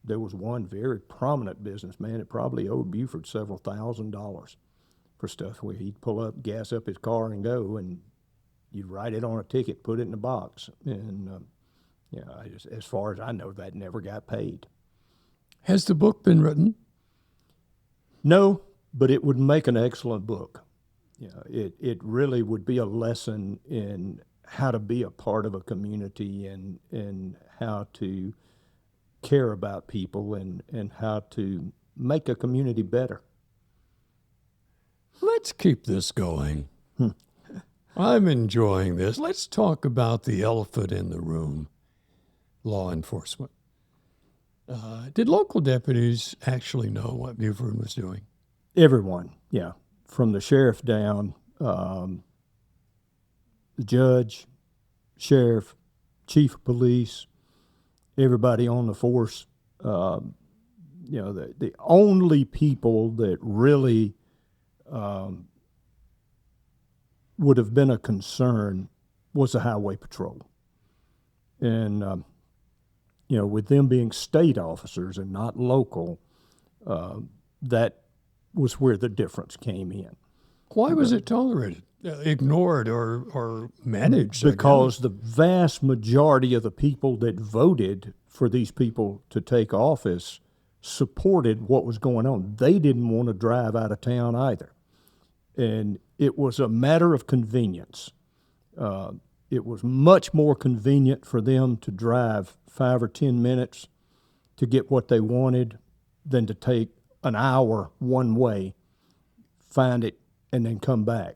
There was one very prominent businessman that probably owed Buford several $1,000s for stuff where he'd pull up, gas up his car and go, and you'd write it on a ticket, put it in a box. And, as far as I know, that never got paid. Has the book been written? No, but it would make an excellent book. It really would be a lesson in how to be a part of a community and how to care about people and how to make a community better. Let's keep this going. I'm enjoying this. Let's talk about the elephant in the room, law enforcement. Did local deputies actually know what Buford was doing? Everyone, yeah, from the sheriff down, the judge, sheriff, chief of police, everybody on the force. The only people that really would have been a concern was the highway patrol. And, with them being state officers and not local, that was where the difference came in. Why was it tolerated, ignored, or managed? Because the vast majority of the people that voted for these people to take office supported what was going on. They didn't want to drive out of town either. And it was a matter of convenience. It was much more convenient for them to drive 5 or 10 minutes to get what they wanted than to take an hour one way, find it, and then come back.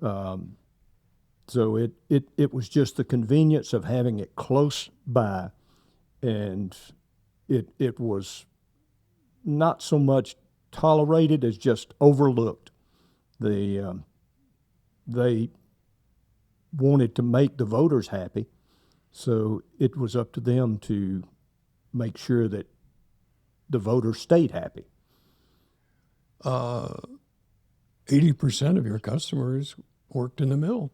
So it was just the convenience of having it close by, and it was not so much tolerated as just overlooked. They wanted to make the voters happy, so it was up to them to make sure that the voters stayed happy. 80% of your customers worked in the mill.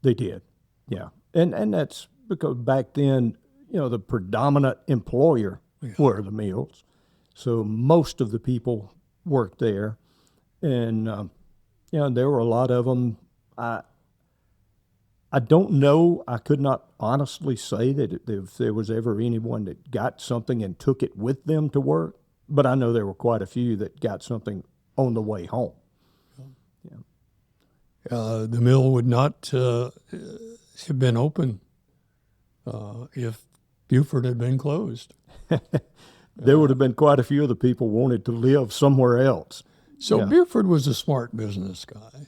They did, yeah. And that's because back then, the predominant employer were the mills. So most of the people worked there. And, there were a lot of them. I don't know. I could not honestly say that if there was ever anyone that got something and took it with them to work, but I know there were quite a few that got something on the way home. The mill would not have been open if Buford had been closed. There would have been quite a few of the people wanted to live somewhere else. So Buford was a smart business guy.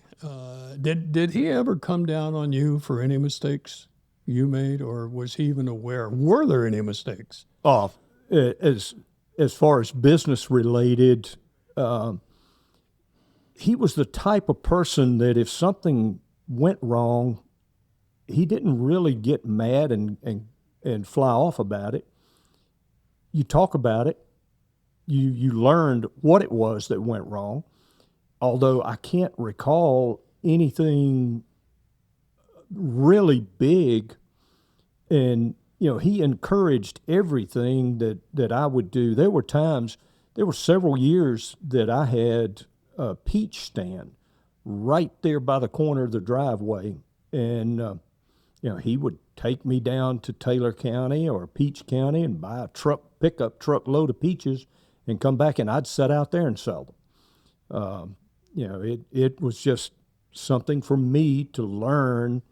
Did he ever come down on you for any mistakes you made, or was he even aware? Were there any mistakes? As far as business related, he was the type of person that if something went wrong, he didn't really get mad and fly off about it. You talk about it. You learned what it was that went wrong. Although I can't recall anything really big. And, he encouraged everything that I would do. There were several years that I had a peach stand right there by the corner of the driveway. And, he would take me down to Taylor County or Peach County and buy a pickup truck load of peaches and come back, and I'd sit out there and sell them. It was just something for me to learn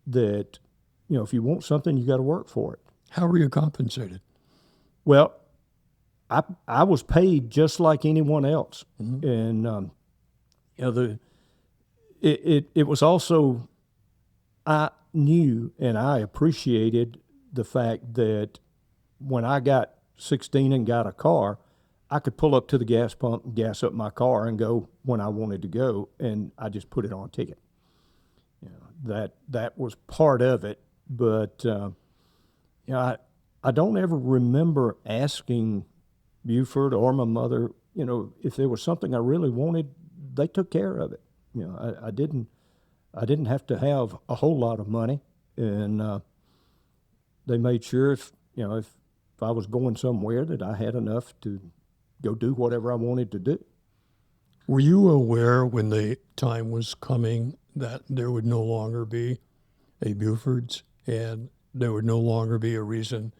that, if you want something, you got to work for it. How were you compensated? Well, I was paid just like anyone else. Mm-hmm. And, it was also, I knew and I appreciated the fact that when I got 16 and got a car, I could pull up to the gas pump and gas up my car and go when I wanted to go, and I just put it on a ticket. That was part of it, but I don't ever remember asking Buford or my mother, if there was something I really wanted. They took care of it. I didn't have to have a whole lot of money, and they made sure if I was going somewhere that I had enough to go do whatever I wanted to do. Were you aware when the time was coming that there would no longer be a Buford's and there would no longer be a reason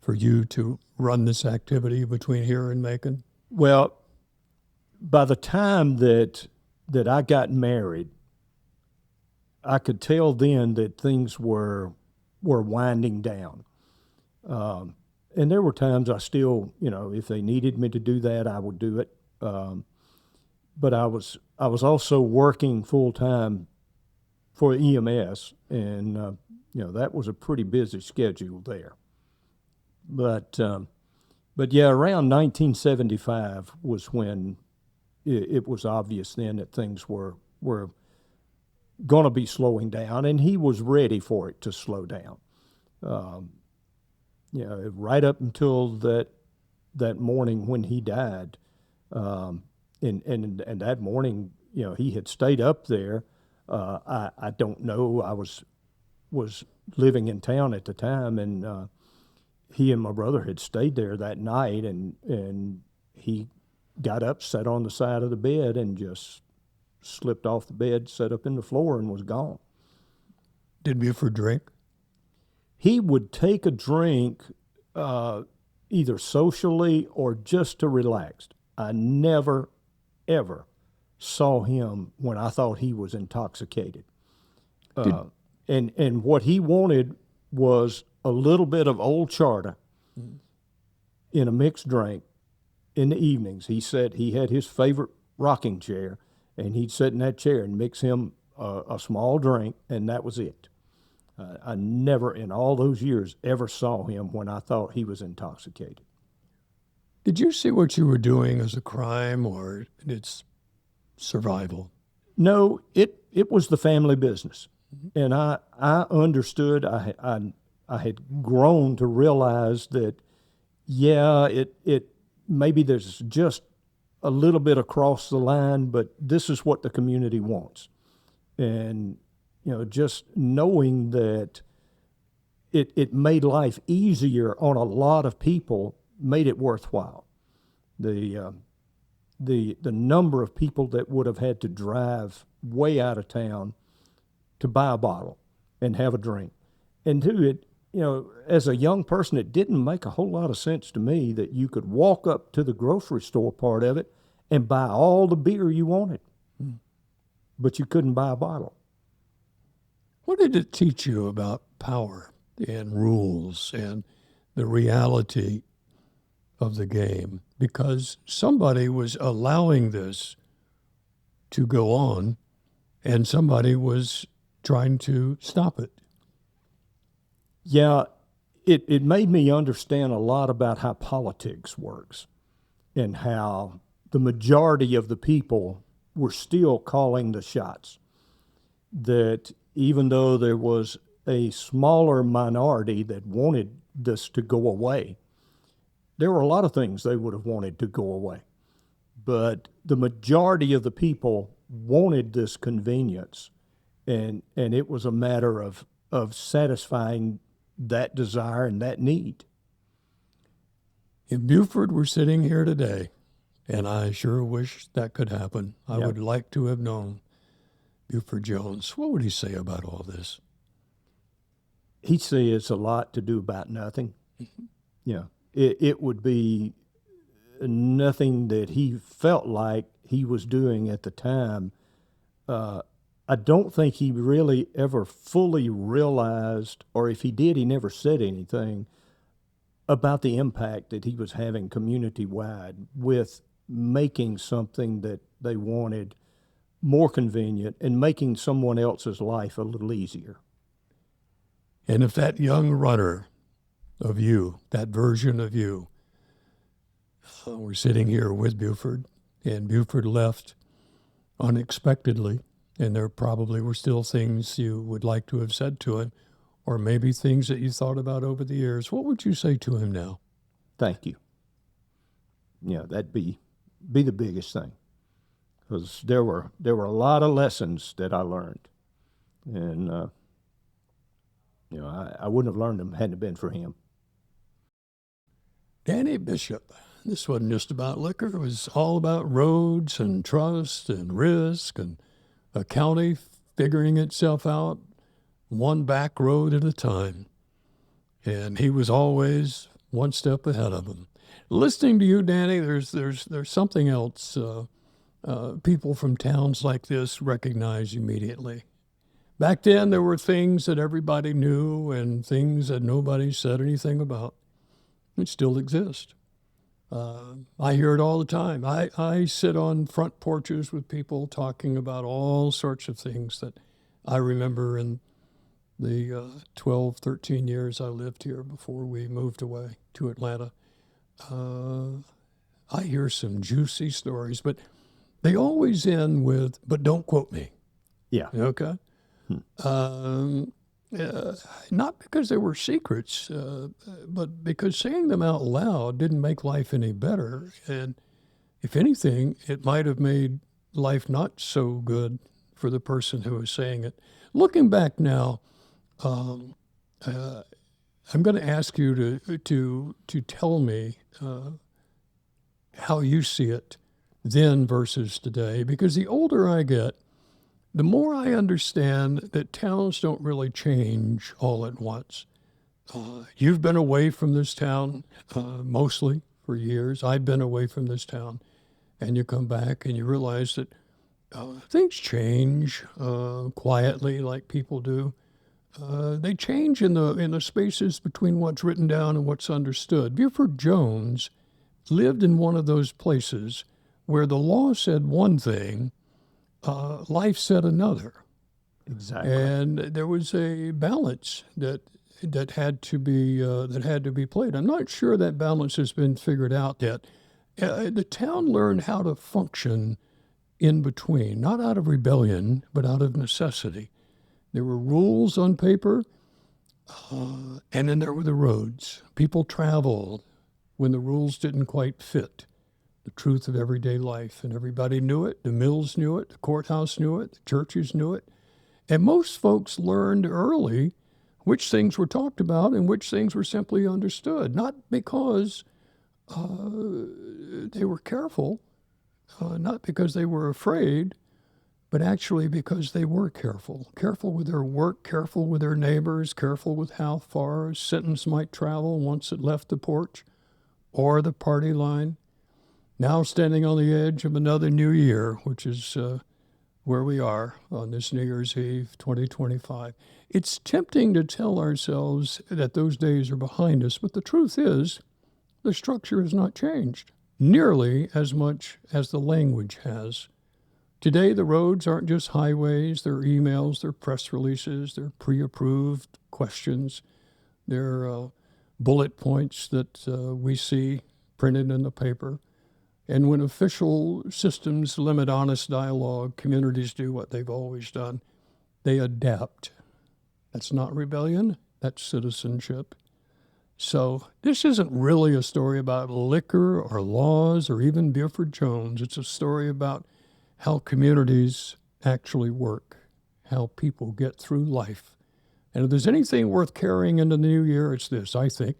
for you to run this activity between here and Macon? Well, by the time that I got married, I could tell then that things were winding down. And there were times I still, if they needed me to do that, I would do it. But I was also working full time for EMS, and that was a pretty busy schedule there. But yeah, around 1975 was when it was obvious then that things were going to be slowing down, and he was ready for it to slow down. Right up until that morning when he died, and that morning, he had stayed up there. I don't know. I was living in town at the time, and he and my brother had stayed there that night, and he got up, sat on the side of the bed, and just slipped off the bed, sat up in the floor, and was gone. Did Buford drink? He would take a drink either socially or just to relax. I never, ever saw him when I thought he was intoxicated. And what he wanted was a little bit of old Charter in a mixed drink in the evenings. He said he had his favorite rocking chair, and he'd sit in that chair and mix him a small drink, and that was it. I never, in all those years, ever saw him when I thought he was intoxicated. Did you see what you were doing as a crime or its survival? No, it was the family business. And I understood, I had grown to realize that, it maybe there's just a little bit across the line, but this is what the community wants. And, just knowing that it made life easier on a lot of people made it worthwhile. The number of people that would have had to drive way out of town to buy a bottle and have a drink. And as a young person, it didn't make a whole lot of sense to me that you could walk up to the grocery store part of it and buy all the beer you wanted, but you couldn't buy a bottle. What did it teach you about power and rules and the reality of the game? Because somebody was allowing this to go on, and somebody was trying to stop it. Yeah, it made me understand a lot about how politics works and how the majority of the people were still calling the shots. That even though there was a smaller minority that wanted this to go away, there were a lot of things they would have wanted to go away. But the majority of the people wanted this convenience, and it was a matter of satisfying that desire and that need. If Buford were sitting here today And I sure wish that could happen. I Yep. would like to have known Buford Jones. What would he say about all this? He'd say it's a lot to do about nothing. Yeah. It would be nothing that he felt like he was doing at the time. I don't think he really ever fully realized, or if he did, he never said anything about the impact that he was having community-wide with making something that they wanted more convenient and making someone else's life a little easier. And if that young runner of you, that version of you, we're sitting here with Buford, and Buford left unexpectedly, and there probably were still things you would like to have said to him, or maybe things that you thought about over the years, what would you say to him now? Thank you. Yeah, that'd be the biggest thing, because there were a lot of lessons that I learned, and I wouldn't have learned them hadn't it been for him. Danny Bishop. This wasn't just about liquor. It was all about roads and trust and risk and a county figuring itself out one back road at a time. And he was always one step ahead of them. Listening to you, Danny, there's something else people from towns like this recognize immediately. Back then, there were things that everybody knew and things that nobody said anything about. It still exist. I hear it all the time. I sit on front porches with people talking about all sorts of things that I remember in the 12, 13 years I lived here before we moved away to Atlanta. I hear some juicy stories, but they always end with, but don't quote me. Yeah. Okay? Not because they were secrets, but because saying them out loud didn't make life any better. And if anything, it might have made life not so good for the person who was saying it. Looking back now, I'm going to ask you to tell me how you see it then versus today, because the older I get, the more I understand that towns don't really change all at once. You've been away from this town mostly for years. I've been away from this town. And you come back and you realize that things change quietly like people do. They change in the spaces between what's written down and what's understood. Buford Jones lived in one of those places where the law said one thing, life said another. Exactly. And there was a balance that had to be played. I'm not sure that balance has been figured out yet. The town learned how to function in between, not out of rebellion, but out of necessity. There were rules on paper, and then there were the roads. People traveled when the rules didn't quite fit the truth of everyday life, and everybody knew it. The mills knew it, the courthouse knew it, the churches knew it. And most folks learned early which things were talked about and which things were simply understood, not because they were careful, not because they were afraid, but actually because they were careful with their work, careful with their neighbors, careful with how far a sentence might travel once it left the porch or the party line. Now standing on the edge of another new year, which is where we are on this New Year's Eve, 2025. It's tempting to tell ourselves that those days are behind us, but the truth is the structure has not changed nearly as much as the language has. Today, the roads aren't just highways, they're emails, they're press releases, they're pre-approved questions, they're bullet points that we see printed in the paper. And when official systems limit honest dialogue, communities do what they've always done. They adapt. That's not rebellion, that's citizenship. So this isn't really a story about liquor or laws or even Buford Jones. It's a story about how communities actually work, how people get through life. And if there's anything worth carrying into the new year, it's this, I think.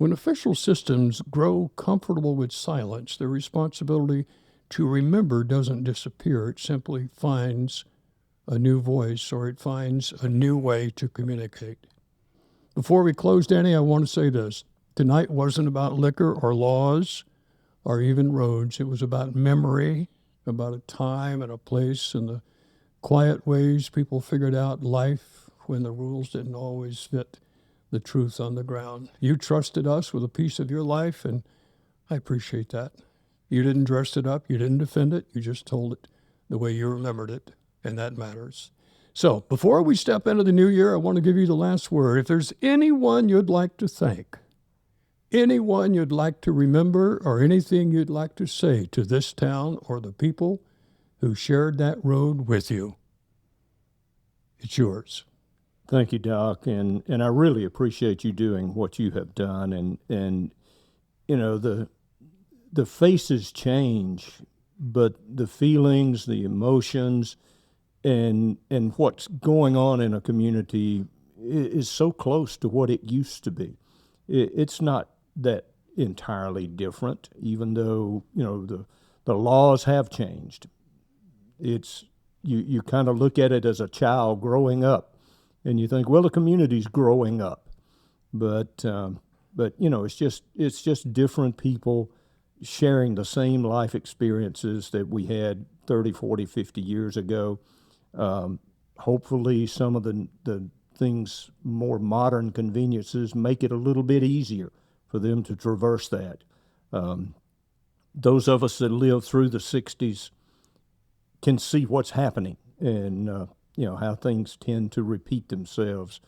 When official systems grow comfortable with silence, their responsibility to remember doesn't disappear. It simply finds a new voice, or it finds a new way to communicate. Before we close, Danny, I want to say this. Tonight wasn't about liquor or laws or even roads. It was about memory, about a time and a place and the quiet ways people figured out life when the rules didn't always fit the truth on the ground. You trusted us with a piece of your life, and I appreciate that. You didn't dress it up. You didn't defend it. You just told it the way you remembered it, and that matters. So before we step into the new year, I want to give you the last word. If there's anyone you'd like to thank, anyone you'd like to remember, or anything you'd like to say to this town or the people who shared that road with you, it's yours. Thank you, Doc, and I really appreciate you doing what you have done. And you know, the faces change, but the feelings, the emotions, and what's going on in a community is so close to what it used to be. It's not that entirely different, even though, you know, the laws have changed. It's you kind of look at it as a child growing up, and you think, well, the community's growing up, but you know, it's just different people sharing the same life experiences that we had 30, 40, 50 years ago. Hopefully some of the things, more modern conveniences, make it a little bit easier for them to traverse that. Those of us that lived through the 60s can see what's happening, and you know, how things tend to repeat themselves.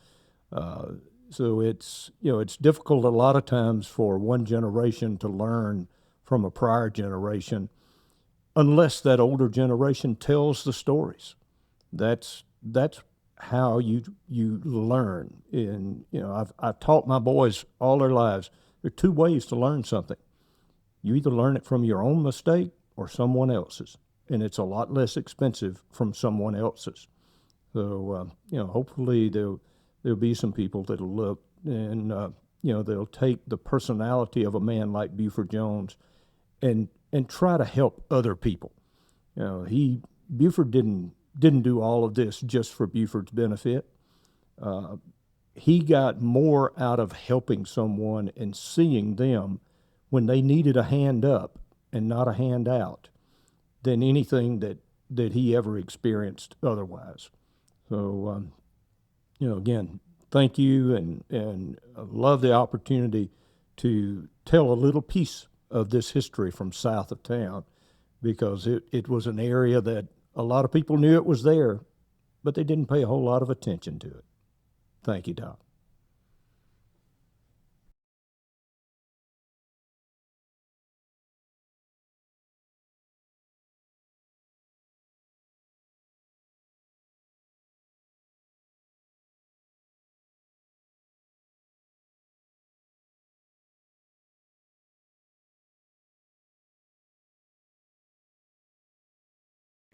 So it's, you know, it's difficult a lot of times for one generation to learn from a prior generation, unless that older generation tells the stories. That's how you learn. And you know, I've taught my boys all their lives, there are two ways to learn something. You either learn it from your own mistake or someone else's, and it's a lot less expensive from someone else's. So you know, hopefully there'll be some people that'll look and you know, they'll take the personality of a man like Buford Jones and try to help other people. You know, Buford didn't do all of this just for Buford's benefit. He got more out of helping someone and seeing them when they needed a hand up and not a hand out than anything that he ever experienced otherwise. So, you know, again, thank you, and I love the opportunity to tell a little piece of this history from south of town, because it was an area that a lot of people knew it was there, but they didn't pay a whole lot of attention to it. Thank you, Doc.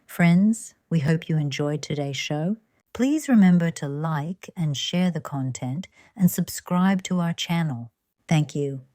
Friends, we hope you enjoyed today's show. Please remember to like and share the content and subscribe to our channel. Thank you.